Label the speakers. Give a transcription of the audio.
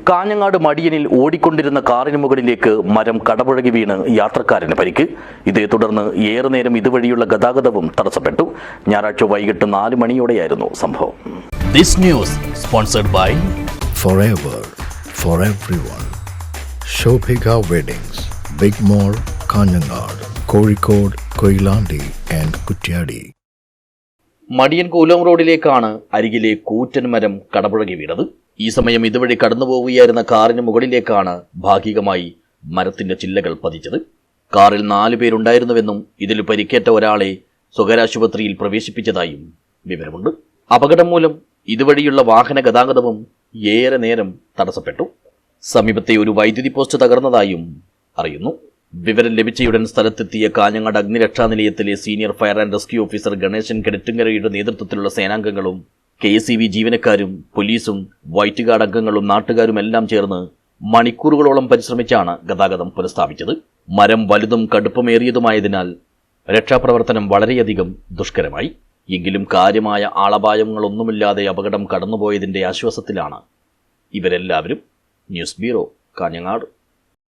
Speaker 1: കാഞ്ഞങ്ങാട് മടിയനിൽ ഓടിക്കൊണ്ടിരുന്ന കാറിന് മുകളിലേക്ക് മരം കടപുഴകി വീണ് യാത്രക്കാരന് പരിക്ക്. ഇതേ തുടർന്ന് ഏറെ നേരം ഇതുവഴിയുള്ള ഗതാഗതവും തടസ്സപ്പെട്ടു. ഞായറാഴ്ച വൈകിട്ട് 4 മണിയോടെയായിരുന്നു സംഭവം.
Speaker 2: This news sponsored by
Speaker 3: Forever for everyone. Shobhika Weddings, Big Mall, Kanyanad, Kozhikode, Koilandi and Kutyadi.
Speaker 1: മടിയൻ കൂലം റോഡിലേക്കാണ് അരികിലെ കൂറ്റൻ മരം കടപുഴകി വീണത്. ഈ സമയം ഇതുവഴി കടന്നുപോവുകയായിരുന്ന കാറിന് മുകളിലേക്കാണ് ഭാഗികമായി മരത്തിന്റെ ചില്ലകൾ പതിച്ചത്. കാറിൽ 4 പേരുണ്ടായിരുന്നുവെന്നും ഇതിൽ പരിക്കേറ്റ ഒരാളെ സ്വകാര്യാശുപത്രിയിൽ പ്രവേശിപ്പിച്ചതായും വിവരമുണ്ട്. അപകടം മൂലം ഇതുവഴിയുള്ള വാഹന ഗതാഗതവും ഏറെ നേരം തടസ്സപ്പെട്ടു. സമീപത്തെ ഒരു വൈദ്യുതി പോസ്റ്റ് തകർന്നതായും അറിയുന്നു. വിവരം ലഭിച്ചയുടൻ സ്ഥലത്തെത്തിയ കാഞ്ഞങ്ങാട് അഗ്നിരക്ഷാ നിലയത്തിലെ senior fire and rescue officer Ganesan കെടറ്റുങ്കരയുടെ നേതൃത്വത്തിലുള്ള സേനാംഗങ്ങളും KSEB ജീവനക്കാരും പോലീസും വൈറ്റ് ഗാർഡ് അംഗങ്ങളും നാട്ടുകാരുമെല്ലാം ചേർന്ന് മണിക്കൂറുകളോളം പരിശ്രമിച്ചാണ് ഗതാഗതം പുനഃസ്ഥാപിച്ചത്. മരം വലുതും കടുപ്പമേറിയതുമായതിനാൽ രക്ഷാപ്രവർത്തനം വളരെയധികം ദുഷ്കരമായി. എങ്കിലും കാര്യമായ ആളപായങ്ങളൊന്നുമില്ലാതെ അപകടം കടന്നുപോയതിന്റെ ആശ്വാസത്തിലാണ് ഇവരെല്ലാവരും. News bureau, Kanhangad.